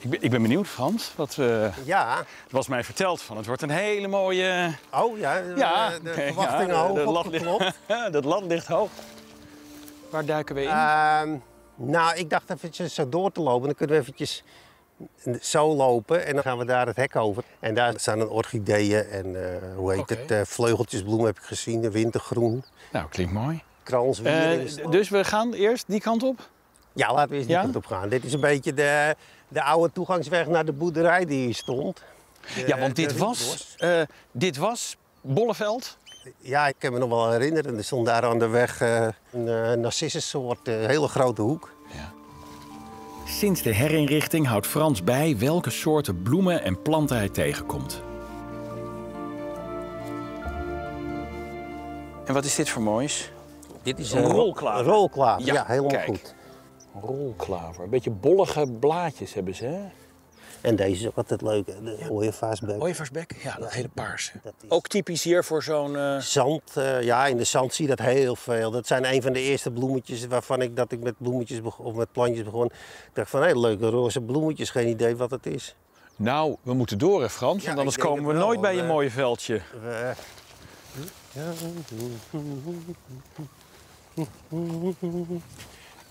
Ik ben benieuwd, Frans. Ja. Het was mij verteld van. Het wordt een hele mooie... Oh ja, de verwachtingen hoog opgeklopt. Dat lat ligt hoog. Waar duiken we in? Nou, ik dacht eventjes zo door te lopen. Dan kunnen we eventjes zo lopen en dan gaan we daar het hek over. En daar staan een orchideeën en vleugeltjesbloem heb ik gezien, de wintergroen. Nou, klinkt mooi. Kranswier. Dus we gaan eerst die kant op? Ja, laten we eens die kant op gaan. Dit is een beetje de oude toegangsweg naar de boerderij die hier stond. Want dit was Bolleveld? Ja, ik kan me nog wel herinneren. Er stond daar aan de weg een narcissussoort, hele grote hoek. Ja. Sinds de herinrichting houdt Frans bij welke soorten bloemen en planten hij tegenkomt. En wat is dit voor moois? Dit is een rolklaver. Rolklaver, ja, helemaal kijk. goed. Rolklaver. Een beetje bollige blaadjes hebben ze, hè? En deze is ook altijd leuk, de ooievaarsbek. Ooievaarsbek? Ja, dat hele paarse. Dat is... Ook typisch hier voor zo'n... Zand, ja, in de zand zie je dat heel veel. Dat zijn een van de eerste bloemetjes waarvan ik met bloemetjes of met plantjes begon. Ik dacht van, hé, leuke roze bloemetjes, geen idee wat het is. Nou, we moeten door, hè, Frans, want anders komen we nooit bij je mooie veldje.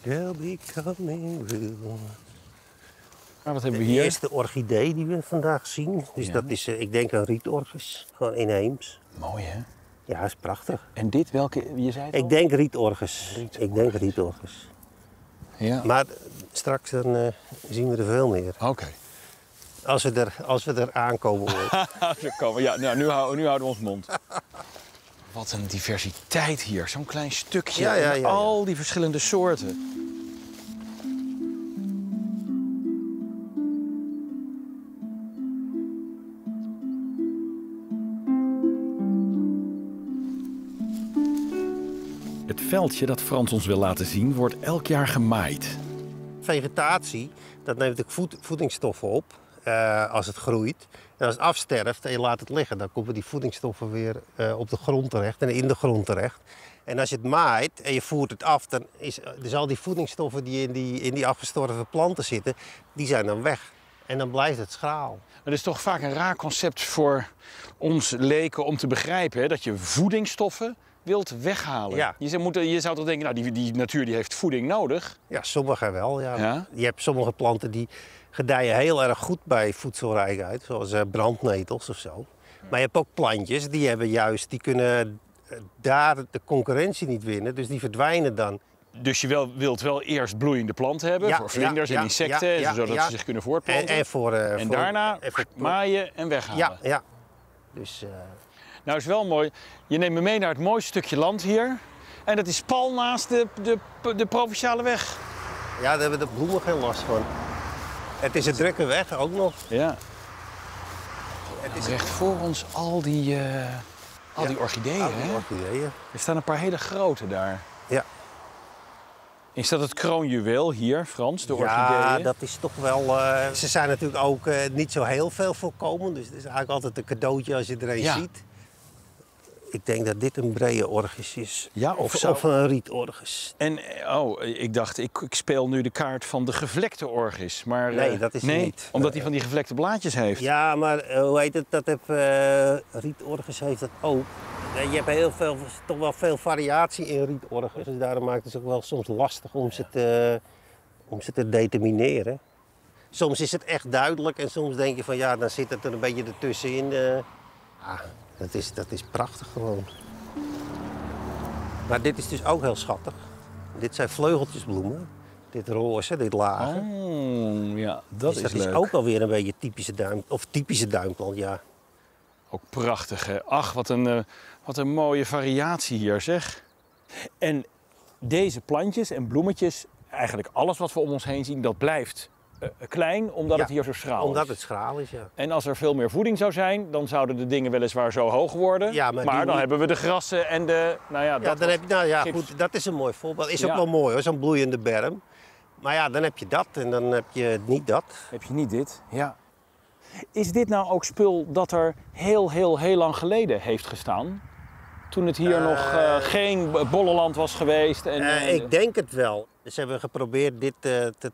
They'll be coming real. Maar wat hebben we De hier? eerste orchidee die we vandaag zien. Dus dat is, ik denk, een rietorchis. Gewoon inheems. Mooi, hè? Ja, is prachtig. En dit, welke? Je zei het al? Ik denk rietorchis. Ik denk rietorchis. Ja. Maar straks dan, zien we er veel meer. Oké. Als we er aankomen. Ja, nou, nu houden we ons mond. Wat een diversiteit hier. Zo'n klein stukje. Ja. Al die verschillende soorten. Het veldje dat Frans ons wil laten zien wordt elk jaar gemaaid. Vegetatie, dat neemt ook voedingsstoffen op als het groeit. En als het afsterft en je laat het liggen, dan komen die voedingsstoffen weer op de grond terecht en in de grond terecht. En als je het maait en je voert het af, dan is dus al die voedingsstoffen die in die afgestorven planten zitten, die zijn dan weg. En dan blijft het schraal. Het is toch vaak een raar concept voor ons leken om te begrijpen, hè, dat je voedingsstoffen wilt weghalen. Ja. Je zou toch denken, nou, die natuur die heeft voeding nodig. Ja, sommige wel. Ja. Ja? Je hebt sommige planten die gedijen heel erg goed bij voedselrijkheid, zoals brandnetels of zo. Maar je hebt ook plantjes die kunnen daar de concurrentie niet winnen, dus die verdwijnen dan. Dus je wilt wel eerst bloeiende planten hebben voor vlinders en insecten, zodat ze zich kunnen voortplanten. En daarna maaien en weghalen. Ja. Dus, nou, is wel mooi. Je neemt me mee naar het mooiste stukje land hier. En dat is pal naast de provinciale weg. Ja, daar hebben de bloemen geen last van. Het is een drukke weg ook nog. Ja. Het is recht voor ons al die orchideeën. Al die orchideeën. Er staan een paar hele grote daar. Ja. Is dat het kroonjuweel hier, Frans, de orchideeën? Ja, dat is toch wel... ze zijn natuurlijk ook niet zo heel veel voorkomend. Dus het is eigenlijk altijd een cadeautje als je er een ziet. Ik denk dat dit een brede orchis is. Ja, of een rietorchis. En, ik dacht, ik speel nu de kaart van de gevlekte orchis. Maar, nee, dat is niet. Omdat hij van die gevlekte blaadjes heeft. Ja, maar hoe heet het? Rietorchis heeft dat ook. Je hebt toch wel veel variatie in rietorchis. Dus daarom maakt het ook wel soms lastig om ze te determineren. Soms is het echt duidelijk en soms denk je van ja, dan zit het er een beetje ertussenin. Dat is prachtig gewoon. Maar dit is dus ook heel schattig. Dit zijn vleugeltjesbloemen. Dit roze, dit lage. Oh, ja, dat dus is leuk. Dat is ook alweer een beetje typische duimplant, ja. Ook prachtig, hè? Ach, wat een mooie variatie hier, zeg. En deze plantjes en bloemetjes, eigenlijk alles wat we om ons heen zien, dat blijft klein, omdat het hier zo schraal is. Omdat het schraal is, ja. En als er veel meer voeding zou zijn, dan zouden de dingen weliswaar zo hoog worden. Ja, maar dan hebben we de grassen en de... goed, dat is een mooi voorbeeld. Is ook wel mooi hoor, zo'n bloeiende berm. Maar ja, dan heb je dat en dan heb je niet dat. Heb je niet dit, ja. Is dit nou ook spul dat er heel lang geleden heeft gestaan? Toen het hier nog geen bollenland was geweest. En, Ik denk het wel. Ze hebben geprobeerd dit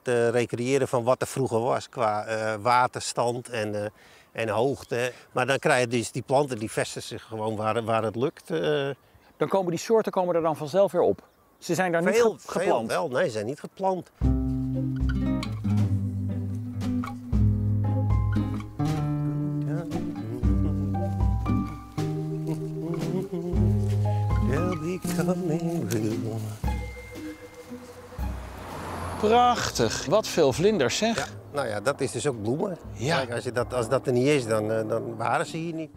te recreëren van wat er vroeger was qua waterstand en hoogte. Maar dan krijg je dus die planten die vestigen zich gewoon waar het lukt. Dan komen die soorten er dan vanzelf weer op. Ze zijn daar niet geplant. Veel wel, nee, ze zijn niet geplant. Prachtig. Wat veel vlinders, zeg. Ja, nou ja, dat is dus ook bloemen. Ja. Kijk, als dat er niet is, dan waren ze hier niet.